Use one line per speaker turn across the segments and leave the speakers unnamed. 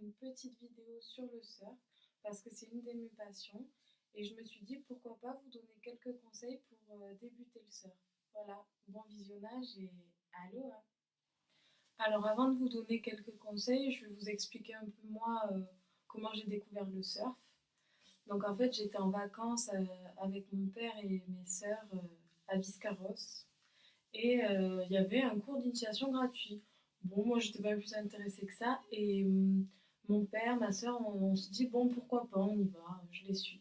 une petite vidéo sur le surf parce que c'est une de mes passions et je me suis dit pourquoi pas vous donner quelques conseils pour débuter le surf. Voilà, bon visionnage et aloha! Alors avant de vous donner quelques conseils, je vais vous expliquer un peu moi comment j'ai découvert le surf. Donc en fait j'étais en vacances avec mon père et mes sœurs à Biscarrosse. Et il y avait un cours d'initiation gratuit. Bon, moi, j'étais pas plus intéressée que ça. Et mon père, ma soeur, on se dit, bon, pourquoi pas, on y va, je les suis.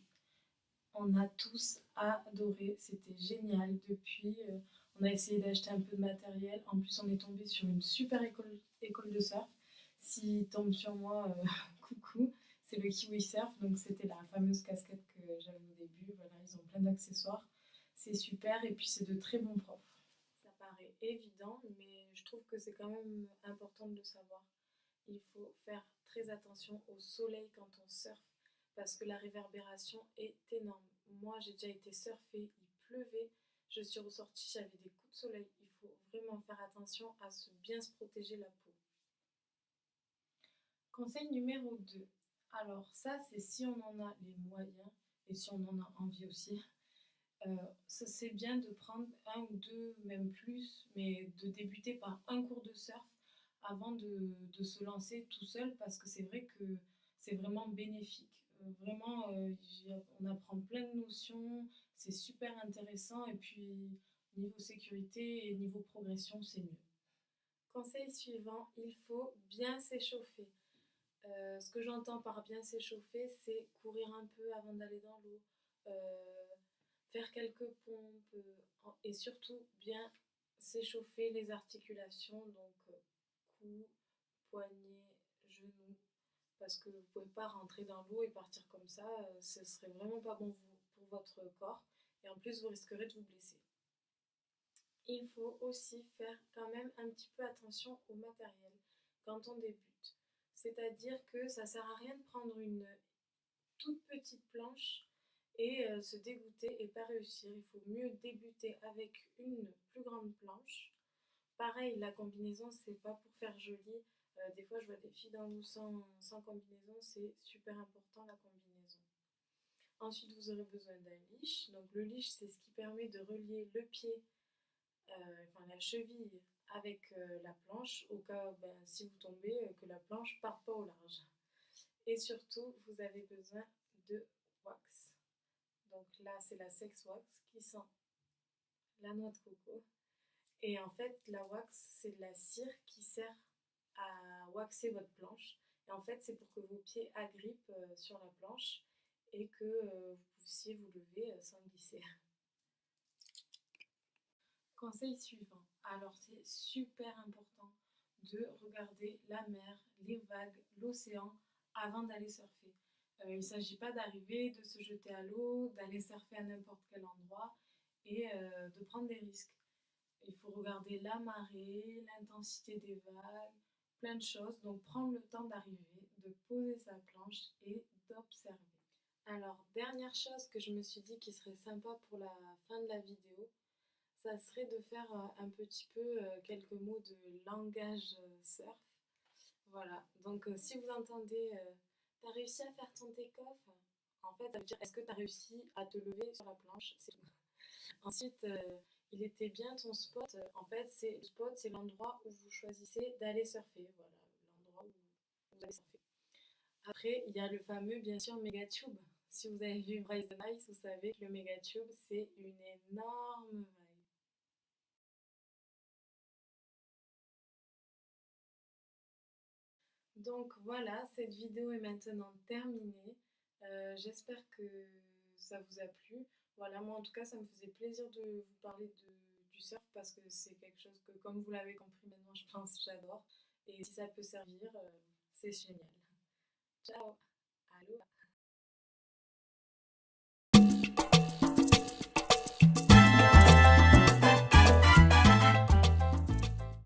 On a tous adoré, c'était génial. Depuis, on a essayé d'acheter un peu de matériel. En plus, on est tombé sur une super école de surf. S'ils tombent sur moi, coucou, c'est le Kiwi Surf. Donc, c'était la fameuse casquette que j'avais au début. Voilà, ils ont plein d'accessoires. C'est super. Et puis, c'est de très bons profs. Ça paraît évident, mais je trouve que c'est quand même important de le savoir. Il faut faire très attention au soleil quand on surfe parce que la réverbération est énorme. Moi, j'ai déjà été surfer, il pleuvait, je suis ressortie, j'avais des coups de soleil. Il faut vraiment faire attention à bien se protéger la peau. Conseil numéro 2. Alors ça, c'est si on en a les moyens et si on en a envie aussi. C'est bien de prendre un ou deux, même plus, mais de débuter par un cours de surf avant de se lancer tout seul parce que c'est vrai que c'est vraiment bénéfique. Vraiment, on apprend plein de notions, c'est super intéressant et puis niveau sécurité et niveau progression, c'est mieux. Conseil suivant, il faut bien s'échauffer. Ce que j'entends par bien s'échauffer, c'est courir un peu avant d'aller dans l'eau, faire quelques pompes et surtout bien s'échauffer les articulations, donc cou, poignet, genou, parce que vous ne pouvez pas rentrer dans l'eau et partir comme ça, ce serait vraiment pas bon pour votre corps et en plus vous risquerez de vous blesser. Il faut aussi faire quand même un petit peu attention au matériel quand on débute. C'est-à-dire que ça sert à rien de prendre une toute petite planche et se dégoûter et pas réussir. Il faut mieux débuter avec une plus grande planche. Pareil, la combinaison, c'est pas pour faire joli. Des fois, je vois des filles dans l'eau sans combinaison, c'est super important la combinaison. Ensuite, vous aurez besoin d'un leash. Donc, le leash, c'est ce qui permet de relier le pied, enfin la cheville, avec la planche, au cas où, si vous tombez, que la planche parte pas au large. Et surtout, vous avez besoin de wax. Donc là, c'est la Sex Wax qui sent la noix de coco. Et en fait, la wax, c'est de la cire qui sert à waxer votre planche. Et en fait, c'est pour que vos pieds agrippent sur la planche et que vous puissiez vous lever sans glisser. Conseil suivant. Alors, c'est super important de regarder la mer, les vagues, l'océan avant d'aller surfer. Il ne s'agit pas d'arriver, de se jeter à l'eau, d'aller surfer à n'importe quel endroit et de prendre des risques. Il faut regarder la marée, l'intensité des vagues, plein de choses. Donc prendre le temps d'arriver, de poser sa planche et d'observer. Alors, dernière chose que je me suis dit qui serait sympa pour la fin de la vidéo, ça serait de faire un petit peu quelques mots de langage surf. Voilà, donc si vous entendez t'as réussi à faire ton take-off, en fait ça veut dire est-ce que t'as réussi à te lever sur la planche, c'est tout. Ensuite, il était bien ton spot, en fait c'est le spot, c'est l'endroit où vous choisissez d'aller surfer, voilà, l'endroit où vous allez surfer. Après, il y a le fameux, bien sûr, Megatube. Si vous avez vu Bryce the Nice, vous savez que le Megatube, c'est une énorme vague. Donc voilà, cette vidéo est maintenant terminée. J'espère que ça vous a plu. Voilà, moi en tout cas, ça me faisait plaisir de vous parler du surf parce que c'est quelque chose que, comme vous l'avez compris maintenant, je pense, j'adore. Et si ça peut servir, c'est génial. Ciao! Allô?